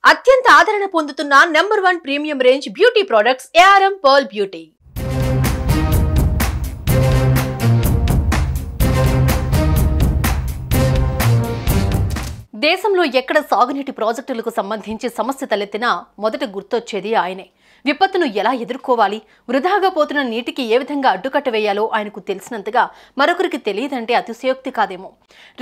అత్యంత ఆదరణ పొందుతున్న number 1 premium range beauty products ARM Pearl Beauty. దేశంలో ఎక్కడ సాగునీటి ప్రాజెక్టులకు సంబంధించి సమస్య తలెత్తినా మొదట గుర్తొచ్చేది ఆయనే. విపత్తును ఎలా ఎదుర్కోవాలి, వృధాగా పోతున్న నీటికి ఏ విధంగా అడ్డుకట్ట వేయాలో ఆయనకు తెలిసినంతగా మరొకరికి తెలియదంటే అతిశయోక్తి కాదేమో.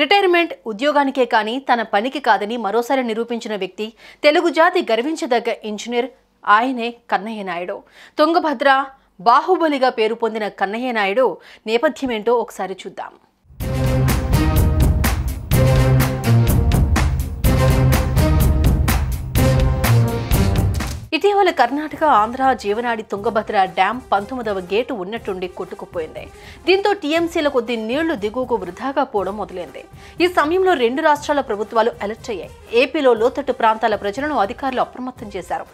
రిటైర్మెంట్ ఉద్యోగానికే కానీ తన పనికి కాదని మరోసారి నిరూపించిన వ్యక్తి, తెలుగు జాతి గర్వించదగ్గ ఇంజనీర్ ఆయనే కన్నయ్య నాయుడు. తుంగభద్ర బాహుబలిగా పేరు పొందిన కన్నయ్య నాయుడు నేపథ్యమేంటో ఒకసారి చూద్దాం. ఇటీవల కర్ణాటక ఆంధ్ర జీవనాడి తుంగభద్ర డ్యాం 19వ గేటు ఉన్నట్టుండి కొట్టుకుపోయింది. దీంతో టీఎంసీల కొద్ది నీళ్లు దిగువకు వృధాగా పోవడం మొదలైంది. ఈ సమయంలో 2 రాష్ట్రాల ప్రభుత్వాలు అలర్ట్ అయ్యాయి. ఏపీలో లోతట్టు ప్రాంతాల ప్రజలను అధికారులు అప్రమత్తం చేశారు.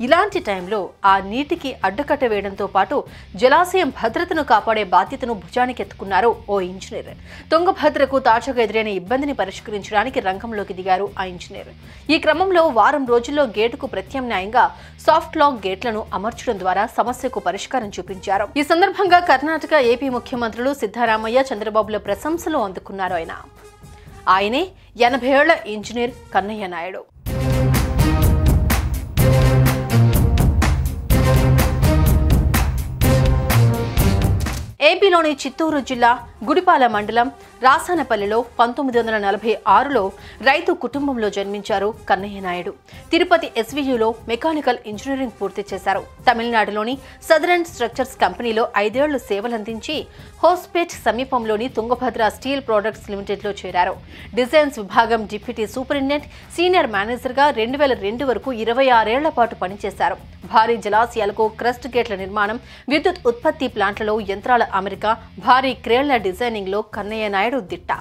ఇలాంటి టైంలో ఆ నీటికి అడ్డుకట్ట వేయడంతో పాటు జలాశయం భద్రతను కాపాడే బాధ్యతను భుజానికి ఎత్తుకున్నారు ఓ ఇంజనీర్. తుంగభద్రకు తాజాగా ఎదురైన ఇబ్బందిని పరిష్కరించడానికి రంగంలోకి దిగారు ఆ ఇంజనీర్. ఈ క్రమంలో వారం రోజుల్లో గేటుకు ప్రత్యామ్నాయంగా సాఫ్ట్ లాక్ గేట్లను అమర్చడం ద్వారా సమస్యకు పరిష్కారం చూపించారు. ఈ సందర్భంగా కర్ణాటక, ఏపీ ముఖ్యమంత్రులు సిద్ధరామయ్య, చంద్రబాబుల ప్రశంసలు అందుకున్నారు. ఆయనే 80 ఏళ్ల ఇంజనీర్ కన్నయ్య నాయుడు. ఏపీలోని చిత్తూరు జిల్లా గుడిపాల మండలం రాసానపల్లిలో 1946లో రైతు కుటుంబంలో జన్మించారు కన్నయ్య నాయుడు. తిరుపతి SVUలో మెకానికల్ ఇంజనీరింగ్ పూర్తి చేశారు. తమిళనాడులోని సదరన్ స్ట్రక్చర్స్ కంపెనీలో 5 ఏళ్లు సేవలందించి హోస్పేట్ సమీపంలోని తుంగభద్ర స్టీల్ ప్రొడక్ట్స్ లిమిటెడ్లో చేరారు. డిజైన్స్ విభాగం డిప్యూటీ సూపరింటెండెంట్, సీనియర్ మేనేజర్గా 2002 వరకు 26 ఏళ్ల పాటు పనిచేశారు. భారీ జలాశయాలకు క్రస్ట్ గేట్ల నిర్మాణం, విద్యుత్ ఉత్పత్తి ప్లాంట్లలో యంత్రాల అమరిక, భారీ క్రేన్ల డిజైనింగ్ లో కన్నయ్య నాయుడు దిట్ట.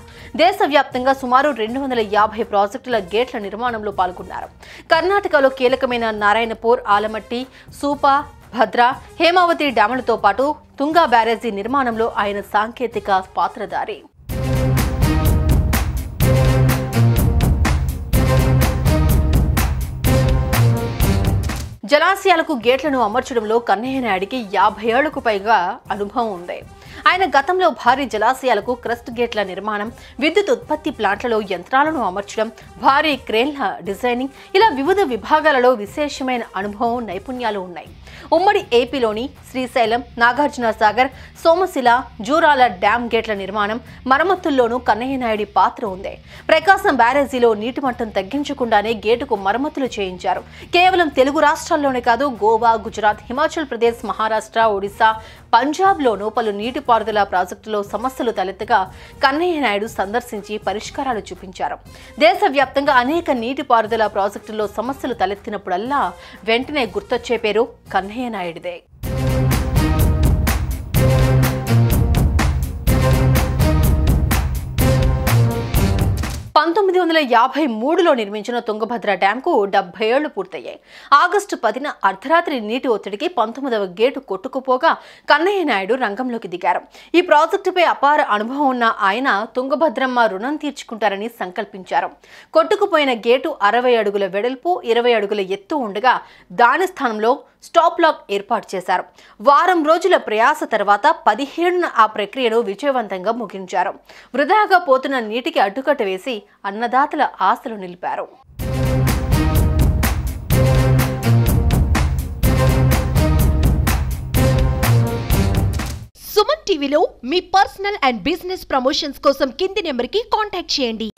దేశవ్యాప్తంగా సుమారు 250 ప్రాజెక్టుల గేట్ల నిర్మాణంలో పాల్గొన్నారు. కర్ణాటకలో కీలకమైన నారాయణపూర్, ఆలమట్టి, సూపా, భద్ర, హేమావతి డ్యాములతో పాటు తుంగా బ్యారేజీ నిర్మాణంలో ఆయన సాంకేతిక పాత్రధారి. జలాశయాలకు గేట్లను అమర్చడంలో కన్నయ్య నాయుడికి 50 ఏళ్లకు పైగా అనుభవం ఉంది. ఆయన గతంలో భారీ జలాశయాలకు క్రస్ట్ గేట్ల నిర్మాణం, విద్యుత్ ఉత్పత్తి ప్లాంట్లలో యంత్రాలను అమర్చడం, భారీ క్రేన్ల డిజైనింగ్ ఇలా వివిధ విభాగాలలో విశేషమైన అనుభవం, నైపుణ్యాలు ఉన్నాయి. ఉమ్మడి ఏపీలోని శ్రీశైలం, నాగార్జునసాగర్, సోమశిల, జూరాల డ్యాం గేట్ల నిర్మాణం, మరమ్మతుల్లోనూ కన్నయ్య నాయుడి పాత్ర ఉంది. ప్రకాశం బ్యారేజీలో నీటి మట్టం తగ్గించకుండానే గేటుకు మరమ్మతులు చేయించారు. కేవలం తెలుగు రాష్ట్రాల్లోనే కాదు, గోవా, గుజరాత్, హిమాచల్ ప్రదేశ్, మహారాష్ట్ర, ఒడిశా, పంజాబ్లోనూ పలు నీటిపారుదల ప్రాజెక్టులో సమస్యలు తలెత్తగా కన్నయ్య నాయుడు సందర్శించి పరిష్కారాలు చూపించారు. దేశవ్యాప్తంగా అనేక నీటిపారుదల ప్రాజెక్టుల్లో సమస్యలు తలెత్తినప్పుడల్లా వెంటనే గుర్తొచ్చే పేరు కన్నయ్య నాయుడిదే. 1953లో నిర్మించిన తుంగభద్ర డ్యాంకు 70 ఏళ్లు పూర్తయ్యాయి. ఆగస్టు 10న అర్ధరాత్రి నీటి ఒత్తిడికి 19వ గేటు కొట్టుకుపోగా కన్నయ్య నాయుడు రంగంలోకి దిగారు. ఈ ప్రాజెక్టుపై అపార అనుభవం ఉన్న ఆయన తుంగభద్రమ్మ రుణం తీర్చుకుంటారని సంకల్పించారు. కొట్టుకుపోయిన గేటు 60 అడుగుల వెడల్పు, 20 అడుగుల ఎత్తు ఉండగా దాని స్థానంలో స్టాప్ లాక్ ఏర్పాటు చేశారు. వారం రోజుల ప్రయాస తర్వాత 17న ఆ ప్రక్రియను విజయవంతంగా ముగించారు. వృధాగా పోతున్న నీటికి అడ్డుకట్ట వేసి అన్నదాతల ఆశలు నిలిపారు. సుమన్ టీవీలో మీ పర్సనల్ అండ్ బిజినెస్ ప్రమోషన్స్ కోసం కింది నెంబర్కి కాంటాక్ట్ చేయండి.